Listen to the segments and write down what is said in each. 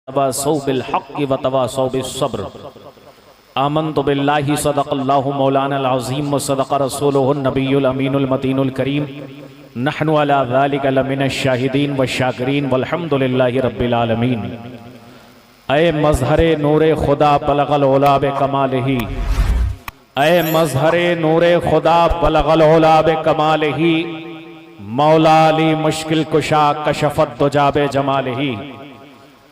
तवासौ bill हक़्क़ि व तवासौ बिस सब्र। आमन्तु बिल्लाहि सदक़ल्लाहु मौलानल अज़ीम व सदक़ रसूलुहुन नबियुल अमीनुल मतीनुल करीम। नहनु अला ज़ालिका लमिनश शाहिदीन व शाकिरीन वल्हम्दुलिल्लाहि रब्बिल आलमीन। ऐ मज़हरे नूरे खुदा बलगल उला बे कमालिही, ऐ मज़हरे नूरे खुदा बलगल उला बे कमालिही। मौला अली मुश्किल कुशा कशफत दुजा बे जमालिही।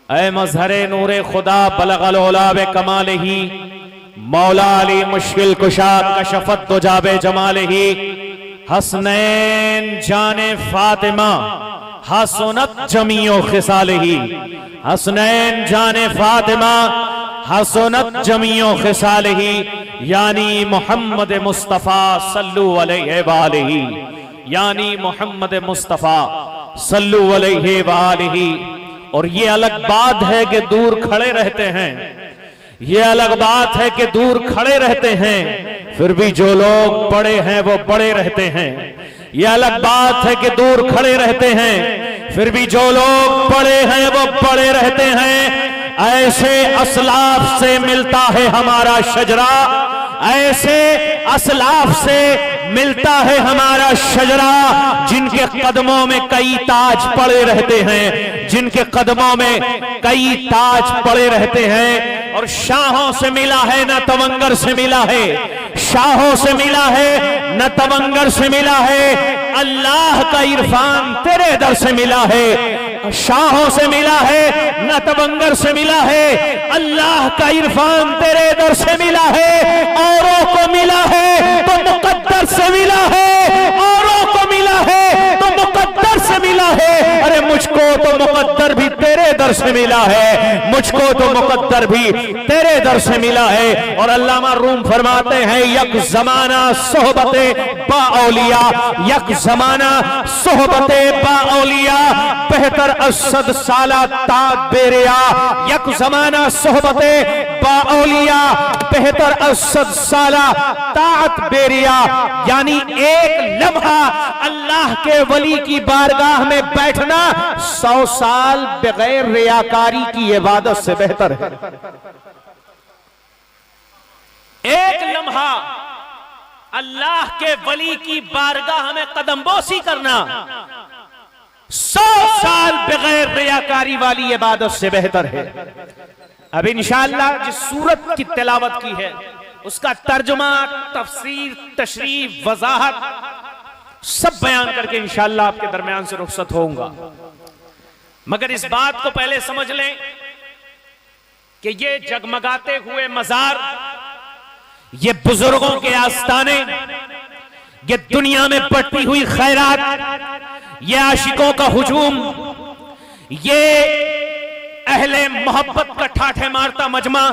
ऐ मज़हरे नूरे खुदा बलगल उला बे कमालिही। मौला अली मुश्किल कुशा कशफत दुजा बे जमालिही। हसनैन जाने फातिमा हसनत जमीओ खिसालिही। हसनैन जाने फातिमा हसनत जमीओ खिसालिही। यानी मोहम्मद मुस्तफ़ा सल्लु अलैहि वालिही, यानी मोहम्मद मुस्तफ़ा सल्लु अलैहि वालिही। और ये अलग बात है कि दूर खड़े रहते हैं, ये अलग बात है कि दूर खड़े रहते हैं, फिर भी जो लोग बड़े हैं वो बड़े रहते हैं। ये अलग बात है कि दूर खड़े रहते हैं, फिर भी जो लोग बड़े हैं वो बड़े रहते हैं। ऐसे असलाफ से मिलता है हमारा शजरा, ऐसे असलाफ से मिलता है हमारा शजरा, जिनके कदमों में कई ताज पड़े रहते हैं, जिनके कदमों में कई ताज पड़े रहते हैं। और शाहों से मिला है न तवंगर से मिला है, शाहों से मिला है न तवंगर से मिला है। अल्लाह का इरफान तेरे दर से मिला है, शाहों से मिला है न तवंगर से मिला है। अल्लाह का इरफान तेरे दर से मिला है, औरों को मिला है तो मुकद्दर से मिला है, औरों को मिला है तो मुकद्दर से मिला है। अरे मुझको तो मुकद्दर भी तेरे दर से मिला है, मुझको तो मुकद्दर भी तेरे दर से मिला है। और अल्लामा रूम फरमाते हैं यक जमाना सोहबते बा औलिया, यक जमाना सोहबते बा औलिया बेहतर असद साला ताज बेरिया। यक जमाना सोहबते बा औलिया बेहतर असद साला ताज बेरिया। यानी एक लम्हा अल्लाह के वली की बारगाह में बैठना 100 साल बगैर रियाकारी की इबादत से बेहतर है। एक लम्हा अल्लाह के वली की बारगाह में कदमबोसी करना 100 साल बगैर रियाकारी वाली इबादत से बेहतर है। अब इंशाअल्लाह जिस सूरत की तिलावत की है उसका तर्जुमा, तफसीर, तशरीफ, वजाहत सब बयान करके इंशाअल्लाह आपके दरमियान से रुखसत होऊंगा। मगर इस बात को पहले समझ लें कि ये जगमगाते हुए मजार, ये बुजुर्गों के आस्ताने, ये दुनिया में बढ़ती हुई खैरात, ये आशिकों का हुजूम, ये अहले मोहब्बत का ठाठे मारता मजमा,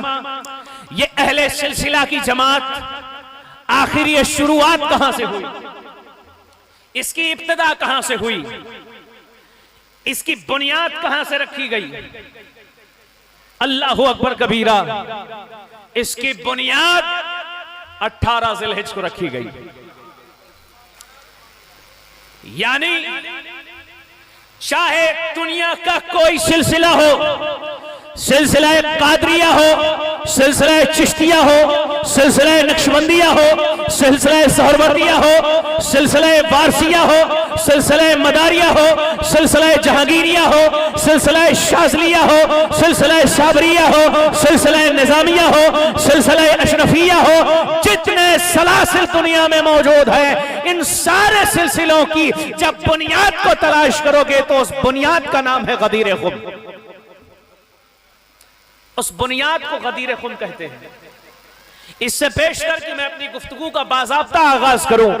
ये अहले सिलसिला की जमात, आखिर ये शुरुआत कहां से हुई, इसकी इब्तिदा कहां से हुई, इसकी बुनियाद कहां से रखी गई? अल्लाहु अकबर कबीरा। इसकी बुनियाद 18 ज़िलहिज को रखी गई। यानी चाहे दुनिया का कोई सिलसिला हो, सिलसिला कादरिया हो, सिलसिला चिश्तिया हो, सिलसिला नक्शबंदिया हो, सिलसिला सहरवर्दिया हो, सिलसिला वारसिया हो, सिलसिला मदारिया हो, सिलसिला जहांगीरिया हो, सिलसिला शाज़लिया हो, सिलसिला साबरिया हो, सिलसिला निजामिया हो, सिलसिला अशरफिया हो, जितने सलासिल दुनिया में मौजूद है, इन सारे सिलसिलों की जब बुनियाद को तलाश करोगे तो उस बुनियाद का नाम है गदीर खुम। उस बुनियाद को गदीर खुम कहते हैं। इससे पेश करके मैं अपनी गुफ्तगू का बाज़ाब्ता आगाज करूं,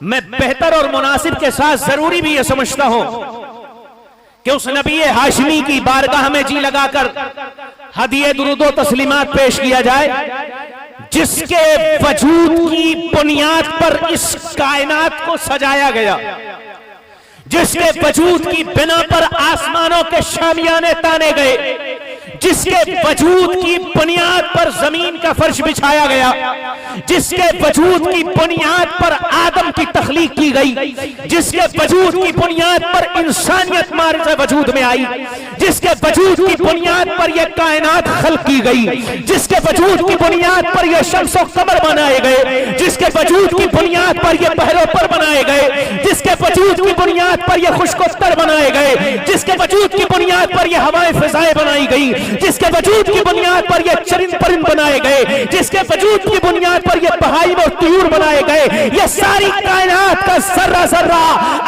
मैं बेहतर और मुनासिब के साथ जरूरी भी यह समझता हूं कि उस नबी हाशमी की बारगाह में जी लगाकर हदिये दुरूदो तस्लीमात पेश किया जाए, जिसके वजूद की बुनियाद पर इस कायनात को सजाया गया, जिसके वजूद की बिना पर आसमानों के शामियाने ताने गए, जिसके वजूद की बुनियाद पर जमीन का फर्श बिछाया गया, जिसके वजूद की बुनियाद पर आदम की तख्लीक की गई, जिसके वजूद की बुनियाद पर इंसानियत मार्ग से वजूद में आई, जिसके वजूद की बुनियाद पर यह कायनात खल्क की गई, जिसके वजूद की बुनियाद पर यह शम्स और कमर बनाए गए, जिसके वजूद की बुनियाद पर यह पहलों पर बनाए गए, जिसके वजूद की बुनियाद पर यह खुशकोत्तर बनाए गए, जिसके वजूद की बुनियाद पर यह हवाएं फिजाएं बनाई गई, जिसके वजूद की बुनियाद पर यह चरिंद परिंद बनाए गए, जिसके वजूद की बुनियाद पर यह बहाइम और तयूर बनाए गए, यह सारी कायनात का जर्रा जर्रा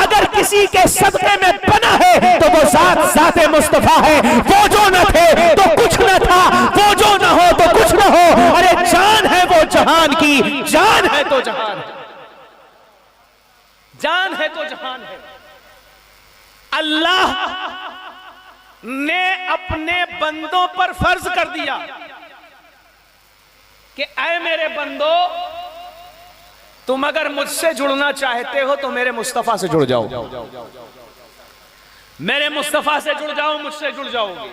अगर किसी के सदक़े में बना है तो वो ज़ाते मुस्तफा है। वो जो न थे तो कुछ न था, वो जो न हो तो कुछ न हो। अरे जान है वो जहान की, जान है तो जहान है, जान है तो जहान है। अल्लाह ने अपने बंदों पर फर्ज कर दिया कि ऐ मेरे बंदो, तुम अगर मुझसे जुड़ना चाहते हो तो मेरे मुस्तफा से जुड़ जाओ, मेरे मुस्तफा से जुड़ जाओ, मुझसे जुड़ जाओगे।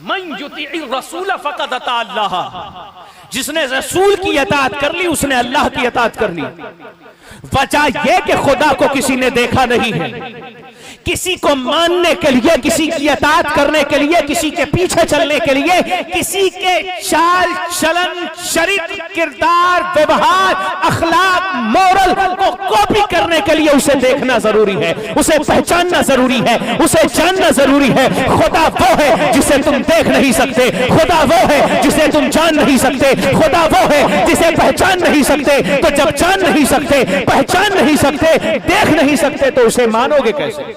मन युतीइ रसूल फक़द अता अल्लाह, जिसने रसूल की इताअत कर ली उसने अल्लाह की इताअत कर ली। वजह यह कि खुदा को किसी ने देखा नहीं है, किसी को मानने के लिए, किसी की इताअत करने के लिए, किसी के पीछे चलने के लिए, किसी के चाल चलन चरित्र किरदार व्यवहार अखलाक मोरल को कॉपी करने के लिए उसे देखना जरूरी है, उसे पहचानना जरूरी है, उसे जानना जरूरी है। खुदा वो है जिसे तुम देख नहीं सकते, खुदा वो है जिसे तुम जान नहीं सकते, खुदा वो है जिसे पहचान नहीं सकते। तो जब जान नहीं सकते, पहचान नहीं सकते, देख नहीं सकते तो उसे मानोगे कैसे?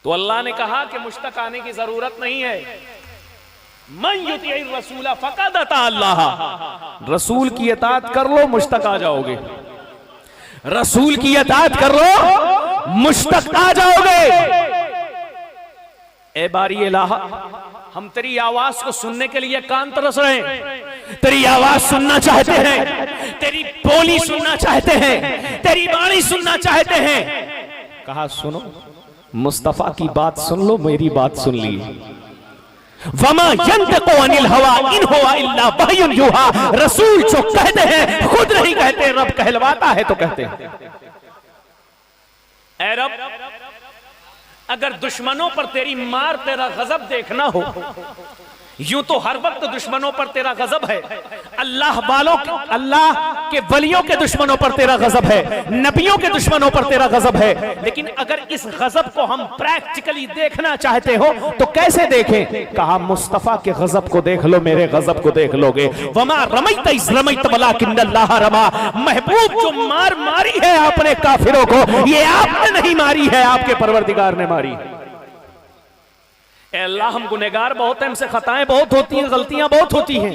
तो अल्लाह ने कहा कि मुश्तक आने की जरूरत नहीं है। मन युतीइ रसूल फक़द अता अल्लाह, रसूल की इताअत कर लो मुश्तक आ जाओगे, रसूल की इताअत कर लो मुश्तक आ जाओगे। ए बारी इलाहा, हम तेरी आवाज को सुनने के लिए कान तरस रहे हैं, तेरी आवाज सुनना चाहते हैं, तेरी बोली सुनना चाहते हैं, तेरी वाणी सुनना चाहते हैं। कहा सुनो, मुस्तफा की बात सुन लो, मेरी बात सुन ली। वमा यंतकु अनिल हवा इन हुवा इल्ला वह्युन युहा, रसूल जो कहते हैं खुद नहीं कहते, रब कहलवाता है तो कहते हैं। ऐ रब, अगर दुश्मनों पर तेरी मार, तेरा गजब देखना हो, यूं तो हर वक्त दुश्मनों पर तेरा गजब है, अल्लाह वालों, अल्लाह के वलियों के दुश्मनों पर तेरा गजब है, नबियों के दुश्मनों पर तेरा गजब है। लेकिन अगर इस गजब को हम प्रैक्टिकली देखना चाहते हो तो कैसे देखें? कहा मुस्तफा के गजब को देख लो, मेरे गजब को देख लोगे। वमा रमैत इज़ रमैत वलाकिन्नल्लाह रमा, महबूब जो मार मारी है आपने काफिरों को, ये आपने नहीं मारी है, आपके परवरदिगार ने मारी है। अल्लाह, हम गुनहगार बहुत हैं, हमसे खताएं बहुत होती हैं, गलतियां बहुत होती हैं।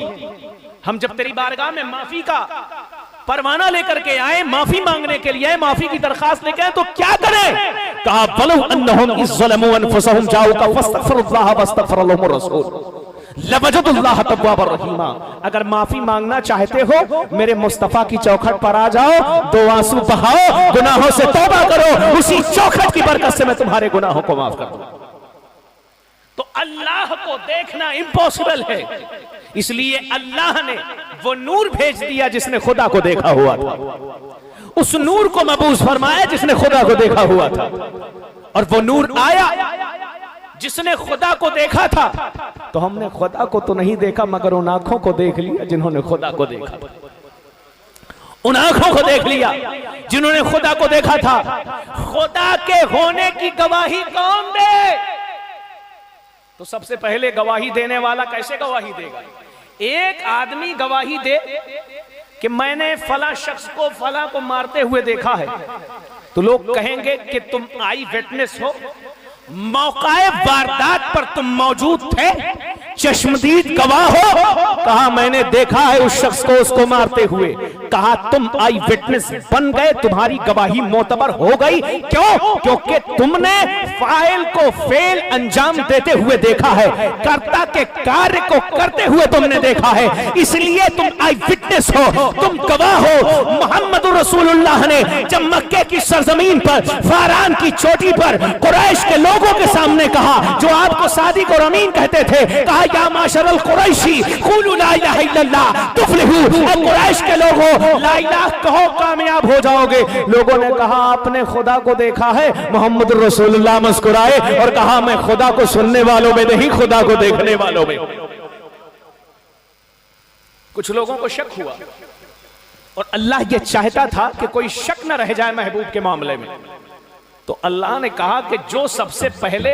हम जब तेरी बारगाह में माफी का परवाना लेकर के आए, माफी मांगने के लिए आए, माफी की दरखास्त लेके आए, तो क्या करें? कहा वलौ अन्नहुम इज़ ज़लमू अनफुसहुम जाऊका फस्तगफिरुल्लाह वस्तगफर लहुमुर रसूल लवजदुल्लाह तव्वाबर रहीमा। अगर माफी मांगना चाहते हो मेरे मुस्तफा की चौखट पर आ जाओ, दो आंसू बहाओ, गुनाहों से तौबा करो, उसी चौखट की बरकत से मैं तुम्हारे गुनाहों को माफ कर दूंगा। तो अल्लाह को देखना इम्पॉसिबल है, इसलिए अल्लाह ने वो नूर भेज दिया जिसने खुदा को देखा हुआ था, उस नूर को मबूस फरमाया जिसने खुदा को देखा हुआ था। और वो नूर आया जिसने खुदा को देखा था। तो हमने खुदा को तो नहीं देखा, मगर उन आंखों को देख लिया जिन्होंने खुदा को देखा था, उन आंखों को देख लिया जिन्होंने खुदा को देखा था। खुदा के होने की गवाही कौन दे? तो सबसे पहले गवाही देने वाला कैसे गवाही देगा? एक आदमी गवाही दे कि मैंने फला शख्स को, फला को मारते हुए देखा है, तो लोग कहेंगे कि तुम आई विटनेस हो, मौकाए वारदात पर तुम मौजूद थे, चश्मदीद गवाह हो। कहा मैंने देखा है उस शख्स को, उसको मारते हुए। कहा तुम आई विटनेस बन गए, तुम्हारी गवाही मोतबर हो गई। क्यों? क्योंकि तुमने फाइल को फेल अंजाम देते हुए देखा है, कर्ता के कार्य को करते हुए तुमने देखा है, इसलिए तुम आई विटनेस हो, तुम गवाह हो। मोहम्मद रसूलुल्लाह ने जब मक्के की सरजमीन पर फारान की चोटी पर कुरैश के लोगों के सामने कहा, जो आपको सादिक और अमीन कहते थे, कहा या माशरल कुरैशी क़ूलू ला इलाहा इल्लल्लाह तुफ्लिहू, कुरैश के लोगों ला इलाहा कहो कामयाब हो जाओगे। लोगों ने कहा आपने खुदा को देखा है? मोहम्मद रसूलुल्लाह मुस्कुराए और कहा मैं खुदा को सुनने वालों में नहीं, खुदा को देखने वालों में। कुछ लोगों को शक हुआ और अल्लाह ये चाहता था कि कोई शक न रह जाए महबूब के मामले में, तो अल्लाह ने कहा कि जो सबसे पहले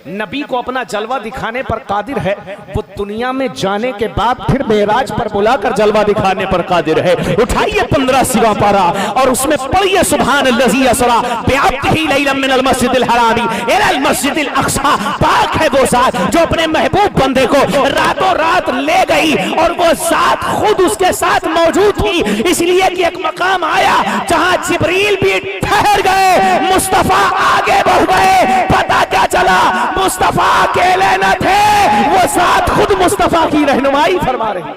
नबी को अपना जलवा दिखाने पर कादिर है, वो दुनिया में जाने के बाद फिर मेराज पर बुलाकर जलवा दिखाने पर कादिर है। उठाइए 15वां पारा और उसमें पढ़िए सुब्हानल्लज़ी असरा बिअब्दिही लैलन मिनल मस्जिदिल हरामी इलल मस्जिदिल अक़सा। पाक है वो ज़ात जो अपने महबूब बंदे को रातों रात ले गई और वो ज़ात खुद उसके साथ मौजूद थी, इसलिए कि एक मकाम आया जहां जिब्रील भी ठहर गए, मुस्तफा आगे बढ़ गए। पता क्या चला? मुस्तफा अकेले न थे, वो साथ खुद मुस्तफा की रहनुमाई फरमा रही।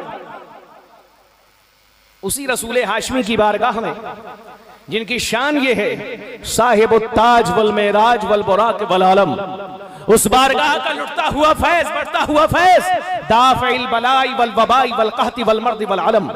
उसी रसूल हाशमी की बारगाह में जिनकी शान ये है साहिबुत ताज वल मेराज वल बुराक वल आलम, उस बारगाह का लुटता हुआ फैज, बढ़ता हुआ फैज, दाफिल बलाई वल वबाई वल कहती वल मर्द वल अलम,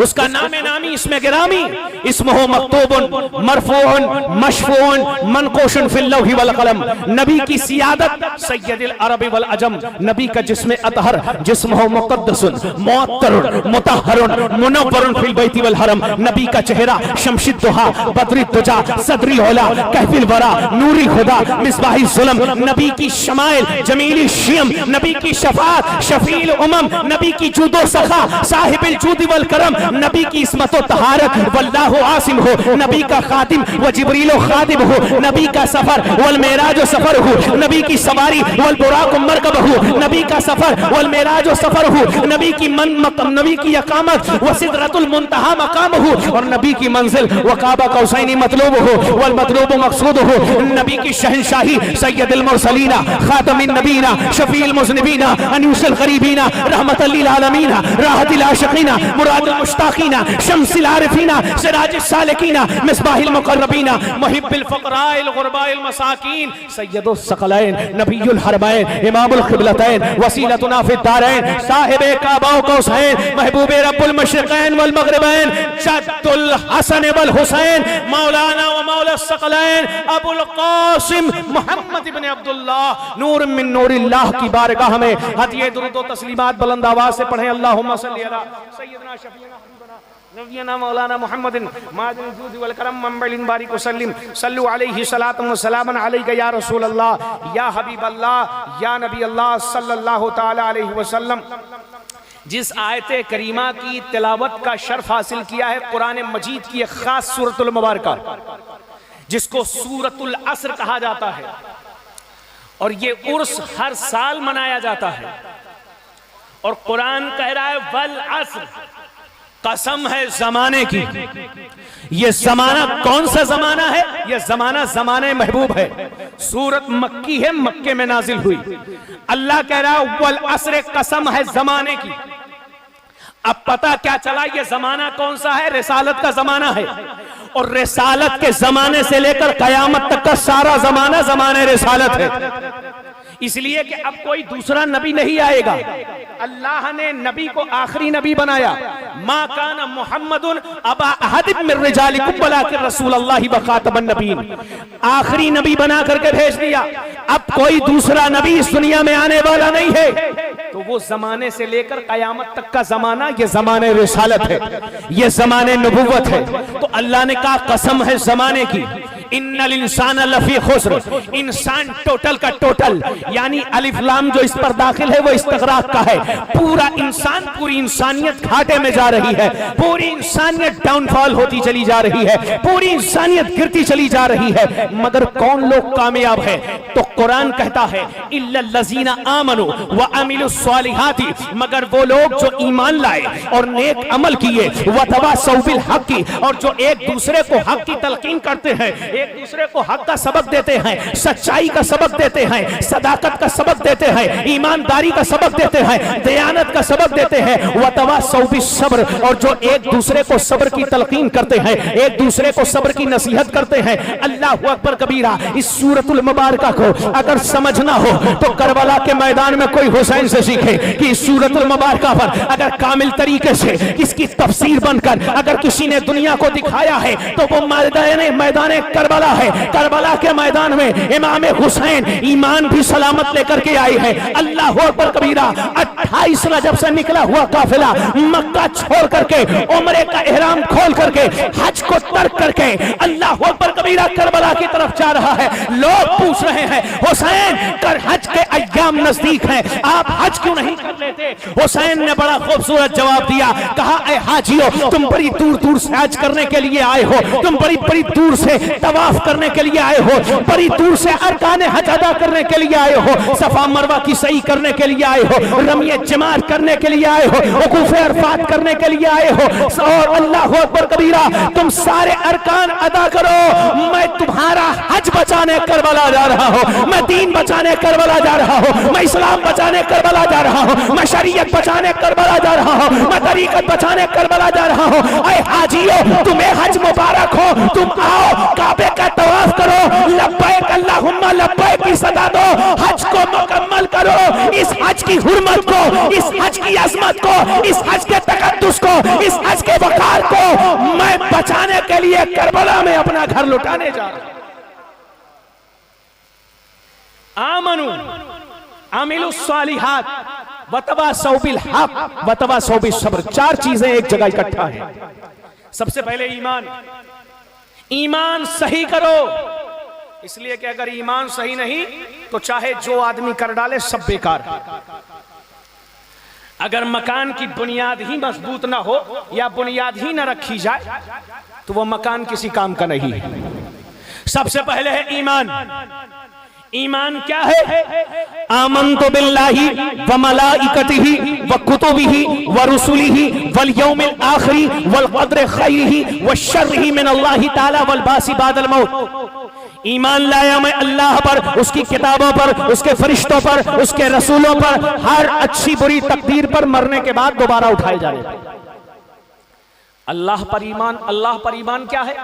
उसका नामे नामी इसमें गिरामी, इस्मुहु मक्तूबुन मरफूउन मशफूउन मनकोशुन फिल लौहि वल कलम। नबी की सियादत सय्यदुल अरब वल अजम, नबी का जिस्म अतहर, जिस्मुहु मुक़द्दसुन मुअत्तरुन मुतहहरुन मुनव्वरुन फिल बैति वल हरम। नबी का चेहरा शमशिद दुहा बद्री तुजा सदरी औला कहफिल वरा नूरी खुदा मिसबाही जुलम। नबी की शमाइल जमीली शियम, नबी की शफात शफील उमम, नबी की जूदो सखा साहिबिल जूदी वल करम, नबी की इस्मत व तहारत वल्लाहु आसिम हो, नबी का खातिम व जिब्रील खादिम हो, नबी का सफर वल मेराज सफर हो, नबी की सवारी वल बुराक मरकब हो, नबी का सफर वल मेराज सफर हो, नबी की नबी की इकामत व सिदरतुल मुंतहा मकाम हो, और नबी की मंजिल व काबा कौसैनी मतलूब हो वल मतलूब मकसूद हो, नबी की शहंशाही सय्यदुल मुरसलीना खातमिन नबीना शफील मुज़निबीना अनीसुल गरीबीना रहमतल लिल आलमीना राहतिल आशिकीना मुरादुल मुश्ताकीना शम्सिल आरिफीना सिराजिस सालिकीना मिसबाहिल मुक़र्रबीना मुहिब्बिल फ़क़राइल गुरबाइल मसाकीन सय्यदुस सकलैन नबियुल हरमैन इमामुल क़िबलतैन वसीलतुना फिद दारैन साहिबे काबा व कौसैन महबूबे रब्बुल मशरिक़ैन वल मग़रिबैन जद्दुल हसन वल हुसैन मौलाना व मौला सकलैन अबुल क़ासिम मुहम्मद इब्न अब्दुल्लाह नूर मिन नूरिल्लाह की बारगाह में हदिये दुरूद व तस्लीमात बुलंद आवाज से पढ़ें। अल्लाहुम्मा सल्ली अला सय्यिदना शफीना हबीबना नबियना मौलाना मुहम्मदिन मादिन जूद वल करम मंबलिन बारिक वसल्लिम सल्लु अलैहि सलातुन व सलामन अलैका या रसूल अल्लाह या हबीब अल्लाह या नबी अल्लाह सल्लल्लाहु तआला अलैहि वसल्लम। जिस आयत करीमा की तिलावत का शर्फ हासिल किया है कुरान मजीद की एक खास सूरतुल मुबारका, जिसको सूरतुल असर कहा जाता है, और ये उर्स हर साल मनाया जाता है, और कुरान कह रहा है वल असर, कसम है जमाने की। ये जमाना कौन सा जमाना है? ये जमाना जमाने महबूब है। सूरत मक्की है, मक्के में नाजिल हुई। अल्लाह कह रहा है वल असर, कसम है जमाने की। अब पता क्या चला ये जमाना कौन सा है? रिसालत का जमाना है, और रिसालत के जमाने से लेकर कयामत तक का सारा जमाना जमाने रिसालत है। इसलिए कि अब कोई दूसरा नबी नहीं आएगा। अल्लाह ने नबी को आखिरी नबी बनाया। मा काना मुहम्मदुन अबा अहदिम मिन रिजालिकुम वलाकिन रसूलुल्लाहि व खातमन नबीय्यीन, आखिरी नबी बना करके भेज दिया। अब कोई दूसरा नबी इस दुनिया में आने वाला नहीं है। तो वो जमाने से लेकर कयामत तक का जमाना ये जमाने रिसालत है, ये जमाने नबुव्वत है। तो अल्लाह ने कहा कसम है जमाने की, इन्नल इंसान लफी खुस्र, इंसान टोटल का टोटल, यानी अलिफ लाम जो इस पर दाखिल है वो इस्तिग़राक़ का है। पूरा इंसान, पूरी इंसानियत घाटे में जा रही है, पूरी इंसानियत डाउनफॉल होती चली जा रही है, पूरी इंसानियत गिरती चली जा रही है। मगर कौन लोग कामयाब है? तो कुरान कहता है इल्लल्लज़ीना आमनु व अमिलुस्सालिहाति, मगर वो लोग जो ईमान लाए और नेक अमल किए, व तवासौ बिल हक़्क़ि, और जो एक दूसरे को हक की तलकीन करते हैं, एक दूसरे को हक का सबक देते हैं, सच्चाई का सबक देते हैं, सदाकत का सबक देते हैं, ईमानदारी का सबक देते हैं, दयानत का सबक देते हैं, व तवासौ बिस्सब्र, और जो एक दूसरे को सब्र की तलकीन करते हैं, एक दूसरे को सब्र की नसीहत करते हैं। अल्लाहु अकबर कबीरा। इस सूरतुल मुबारका को अगर समझना हो तो करबला के मैदान में कोई हुसैन से सीखे कि इस सूरतुल मुबारका पर अगर कामिल तरीके से इसकी तफसीर बनकर अगर किसी ने दुनिया को दिखाया है तो वो मैदान करबला है। करबला के मैदान में इमाम हुसैन ईमान भी सलामत लेकर के आए हैं। अल्लाह अकबर कबीरा। 28 रजब से निकला हुआ काफिला मक्का छोड़ करके, उम्रे का एहराम खोल करके, हज को तर्क करके अल्लाह अकबर कबीरा करबला की तरफ जा रहा है। लोग पूछ रहे हैं हुसैन कर हज के अय्याम नजदीक हैं, आप हज क्यों नहीं कर लेते? हुसैन ने बड़ा खूबसूरत जवाब दिया, कहा ऐ हाजियो, तुम बड़ी दूर दूर से हज करने के लिए आए हो, तुम बड़ी बड़ी दूर से तवाफ करने के लिए आए हो, बड़ी दूर से अरकान हज अदा करने के लिए आए हो, सफा मरवा की सही करने के लिए आए हो, रमिय जमार करने के लिए आए हो, वकूफ अरफात करने के लिए आए हो, और अल्लाह अकबर कबीरा तुम सारे अरकान अदा करो, मैं तुम्हारा हज बचाने करबला जा रहा हूं, मैं दीन बचाने करबला जा रहा हूं, मैं इस्लाम बचाने करबला जा रहा हूं, मैं शरीयत बचाने करबला जा रहा हूं, मैं तरीकत बचाने करबला जा रहा हूं। ऐ हाजियो, तुम्हें हज मुबारक हो, तुम आओ काबे का तवाफ करो, लब्बैक अल्लाहुम्मा लब्बैक की सदा दो, हज को मुकम्मल करो। इस हज की हुर्मत को, इस हज की अजमत को, इस हज के तकद्दुस को, इस हज के वकार को मैं बचाने के लिए करबला में अपना घर लुटाने जा रहा हूं। आमनु अमिलुस्सालिहात वतवासौ बिल हक़ वतवासौ बिस्सब्र। 4 चीजें एक जगह इकट्ठा है। सबसे पहले ईमान, ईमान सही करो, इसलिए कि अगर ईमान सही नहीं तो चाहे जो आदमी कर डाले सब बेकार है। अगर मकान की बुनियाद ही मजबूत ना हो या बुनियाद ही ना रखी जाए तो वो मकान किसी काम का नहीं है। सबसे पहले है ईमान। ईमान क्या है? आमन्तु बिल्लाहि व मलाइकतिहि व कुतुबिहि व रुसुलिहि वल यौमिल आखिरि वल क़द्रि खैरिहि व शर्रिहि मिन अल्लाहि तआला वल बासी बादल मौत। ईमान लाया मैं अल्लाह पर, उसकी किताबों पर, उसके फरिश्तों पर, उसके रसूलों पर, हर अच्छी बुरी तकदीर पर मरने के बाद दोबारा उठाए जाने। अल्लाह पर ईमान। अल्लाह पर ईमान क्या है?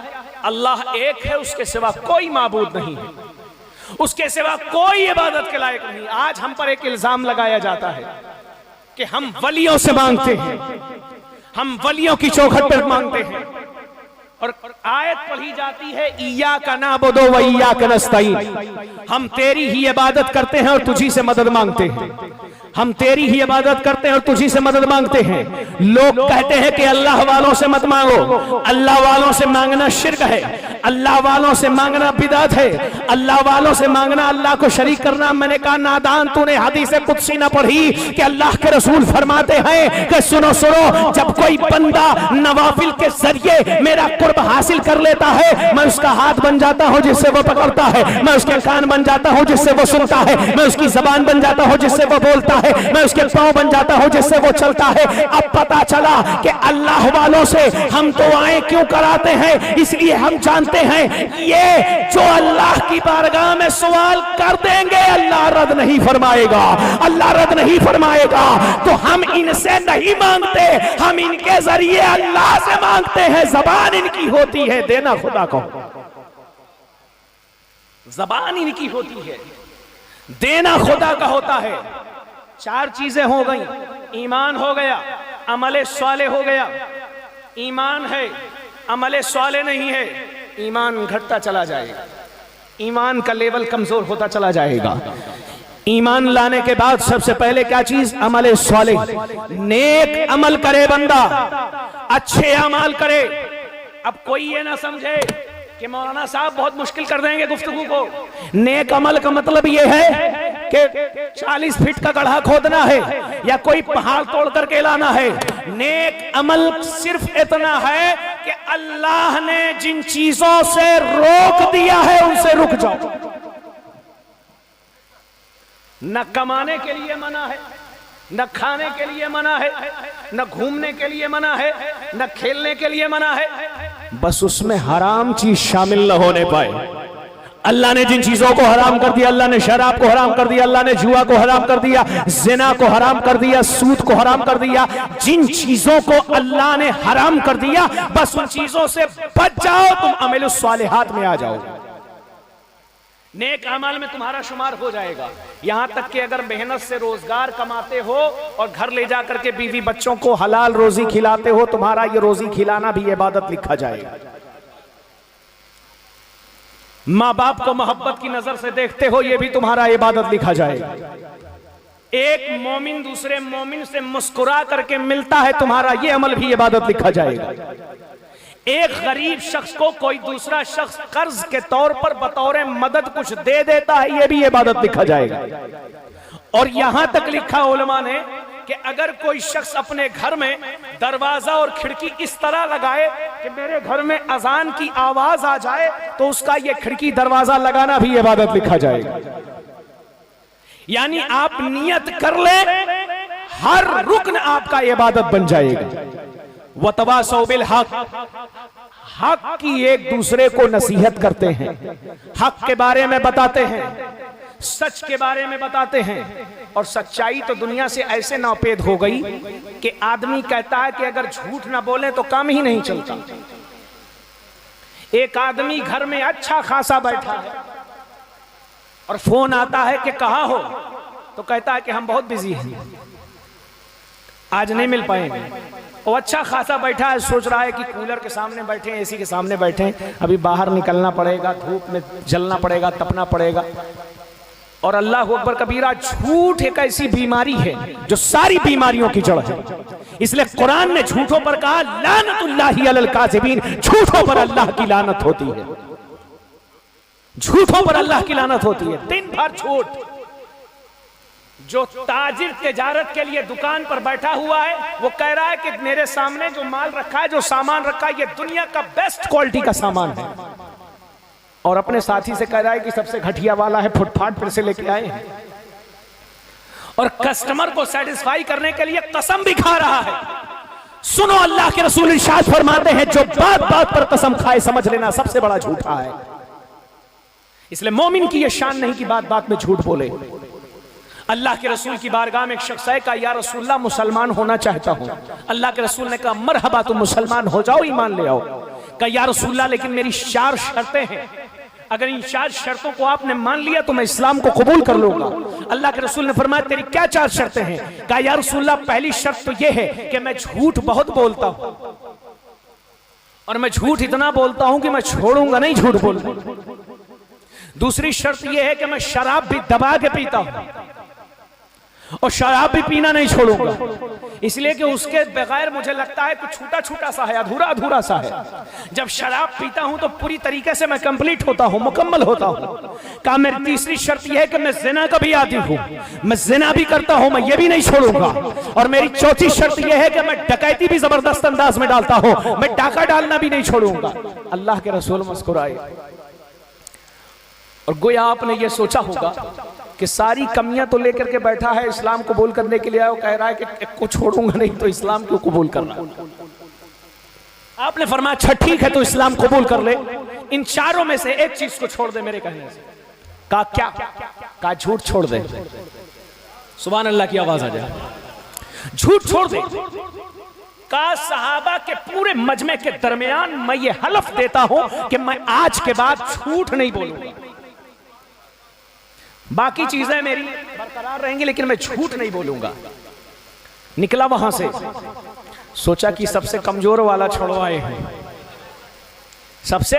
अल्लाह एक है, उसके सिवा कोई माबूद नहीं है, उसके सिवा कोई इबादत के लायक नहीं। आज हम पर एक इल्जाम लगाया जाता है कि हम वलियों से मांगते हैं, हम वलियों की चौखट पर मांगते हैं, और आयत पढ़ी जाती है इय्याका नअबुदु व इय्याका नस्तईन, हम तेरी ही इबादत करते हैं और तुझी से मदद मांगते हैं, हम तेरी ही इबादत करते हैं और तुझी से मदद मांगते हैं। लोग कहते हैं कि अल्लाह वालों से मत मांगो, अल्लाह वालों से मांगना शिर्क है, अल्लाह वालों से मांगना बिदअत है, अल्लाह वालों से मांगना अल्लाह को शरीक करना। मैंने कहा नादान, तूने हदीस कुदसी ना पढ़ी कि अल्लाह के रसूल फरमाते हैं कि सुनो सुनो, जब कोई बंदा नवाफिल के जरिए मेरा कुर्ब हासिल कर लेता है, मैं उसका हाथ बन जाता हूँ जिससे वो पकड़ता है, मैं उसके कान बन जाता हूँ जिससे वो सुनता है, मैं उसकी जबान बन जाता हूँ जिससे वो बोलता है, मैं उसके पांव बन जाता हूं जिससे वो चलता है। अब पता चला कि अल्लाह वालों से हम दुआएं क्यों कराते हैं, इसलिए हम जानते हैं ये जो अल्लाह की बारगाह में सवाल कर देंगे अल्लाह रद्द नहीं फरमाएगा, अल्लाह रद्द नहीं फरमाएगा। तो हम इनसे नहीं मांगते, हम इनके जरिए अल्लाह से मांगते हैं। जबान इनकी होती है देना खुदा को, जबान इनकी होती है, देना खुदा का होता है। 4 चीजें हो गई, ईमान हो गया, अमले स्वाले हो गया। ईमान है, अमले स्वाले नहीं है, ईमान घटता चला जाएगा, ईमान का लेवल कमजोर होता चला जाएगा। ईमान लाने के बाद सबसे पहले क्या चीज? अमले स्वाले, नेक अमल करे बंदा, अच्छे अमल करे। अब कोई ये ना समझे कि मौलाना साहब बहुत मुश्किल कर देंगे गुफ्तगू को। नेक अमल का मतलब ये है कि 40 फीट का गड्ढा खोदना है या कोई पहाड़ तोड़ करके लाना है। नेक अमल सिर्फ इतना है कि अल्लाह ने जिन चीजों से रोक दिया है उनसे रुक जाओ। न कमाने के लिए मना है, न खाने के लिए मना है, न घूमने के लिए मना है, न खेलने के लिए मना है, बस उसमें हराम चीज शामिल न होने पाए। अल्लाह ने जिन चीजों को हराम कर दिया, अल्लाह ने शराब को हराम कर दिया, अल्लाह ने जुआ को हराम कर दिया, जिना को हराम कर दिया, सूद को हराम कर दिया। जिन चीजों को अल्लाह ने हराम कर दिया बस उन चीजों से बच जाओ, तुम अमलुस सालिहात में आ जाओ, नेक अमल में तुम्हारा शुमार हो जाएगा। यहां तक कि अगर मेहनत से रोजगार कमाते हो और घर ले जाकर के बीवी बच्चों को हलाल रोजी खिलाते हो, तुम्हारा ये रोजी खिलाना भी इबादत लिखा जाएगा। माँ बाप को मोहब्बत की नजर से देखते हो, ये भी तुम्हारा इबादत लिखा जाएगा। एक मोमिन दूसरे मोमिन से मुस्कुरा करके मिलता है, तुम्हारा ये अमल भी इबादत लिखा जाएगा। एक गरीब शख्स को कोई दूसरा शख्स कर्ज के तौर पर बतौर मदद कुछ दे देता है, यह भी इबादत लिखा जाएगा। और यहां तक लिखा उलमा ने कि अगर कोई शख्स अपने घर में दरवाजा और खिड़की इस तरह लगाए कि मेरे घर में अजान की आवाज आ जाए, तो उसका यह खिड़की दरवाजा लगाना भी इबादत लिखा जाएगा। यानी आप नियत कर ले, हर रुकन आपका इबादत बन जाएगा। वतवासौ बिल हक, हक की एक दूसरे को नसीहत करते हैं, हक के बारे में बताते हैं, सच के बारे में बताते हैं। और सच्चाई तो दुनिया से ऐसे नापेद हो गई कि आदमी कहता है कि अगर झूठ ना बोले तो काम ही नहीं चलता। एक आदमी घर में अच्छा खासा बैठा है और फोन आता है कि कहाँ हो, तो कहता है कि हम बहुत बिजी हैं, आज नहीं मिल पाएंगे। वो अच्छा खासा बैठा है, सोच रहा है कि कूलर के सामने बैठे, एसी के सामने बैठे, अभी बाहर निकलना पड़ेगा, धूप में जलना पड़ेगा, तपना पड़ेगा। और अल्लाह अकबर कबीरा, झूठ एक ऐसी बीमारी है जो सारी बीमारियों की जड़ है। इसलिए कुरान ने झूठों पर कहा लानतुल्लाहि अलल काज़िबीन, झूठों पर अल्लाह की लानत होती है, झूठों पर अल्लाह की लानत होती है। दिन भर झूठ। जो ताजिर तिजारत के लिए दुकान पर बैठा हुआ है, वो कह रहा है कि मेरे सामने जो माल रखा है, जो सामान रखा है, ये दुनिया का बेस्ट क्वालिटी का सामान है। और अपने साथी से कह रहा है कि सबसे घटिया वाला है, फुटपाथ पर से लेके आए हैं। और कस्टमर को सेटिस्फाई करने के लिए कसम भी खा रहा है। सुनो, अल्लाह के रसूल इरशाद फरमाते हैं, जो बात बात पर कसम खाए समझ लेना सबसे बड़ा झूठा है। इसलिए मोमिन की यह शान नहीं कि बात बात में झूठ बोले। अल्लाह के रसूल की बारगाह में एक शख्स है, कहा या रसूलल्लाह मुसलमान होना चाहता हूं। अल्लाह के रसूल ने कहा मरहबा, तुम मुसलमान हो जाओ, ईमान ले आओ। कहा या रसूलल्लाह लेकिन मेरी 4 शर्तें हैं, अगर इन 4 शर्तों को आपने मान लिया तो मैं इस्लाम को कबूल कर लूंगा। अल्लाह के रसूल ने फरमाया तेरी क्या 4 शर्तें हैं? कहा या रसूलल्लाह पहली शर्त तो यह है कि मैं झूठ बहुत बोलता हूं, और मैं झूठ इतना बोलता हूं कि मैं छोड़ूंगा नहीं झूठ बोलना। दूसरी शर्त यह है कि मैं शराब भी दबा के पीता हूं, और शराब भी पीना नहीं छोड़ूंगा, इसलिए कि उसके बगैर मुझे लगता है कुछ छूटा छूटा सा है, अधूरा अधूरा सा है। जब शराब पीता हूं तो पूरी तरीके से मैं कंप्लीट होता हूं, मुकम्मल होता हूं। कहा मेरी तीसरी शर्त यह है कि मैं जिना का भी आदी हूं, मैं जिना भी करता हूं, मैं ये भी नहीं छोड़ूंगा। और मेरी चौथी शर्त यह है कि मैं डकैती भी जबरदस्त अंदाज में डालता हूं, मैं डाका डालना भी नहीं छोड़ूंगा। अल्लाह के रसूल मुस्कुराए, और गोया आपने ये सोचा होगा कि सारी कमियां तो लेकर के बैठा है, इस्लाम कबूल करने के लिए आया, कह रहा है कि एक को छोड़ूंगा नहीं तो इस्लाम क्यों कबूल करना। आपने फरमाया अच्छा ठीक है तो इस्लाम कबूल कर ले, इन 4 में से एक चीज को छोड़ दे मेरे कहने से। कहा क्या? कहा झूठ छोड़ दे। सुभान अल्लाह की आवाज आ जाए, झूठ छोड़ दे। कहा सहाबा के पूरे मजमे के दरमियान मैं ये हलफ देता हूं कि मैं आज के बाद झूठ नहीं बोलूंगा, बाकी चीजें मेरी बरकरार रहेंगी लेकिन मैं झूठ नहीं बोलूंगा। निकला वहां से, सोचा कि सबसे कमजोर वाला छुड़वाए हैं, सबसे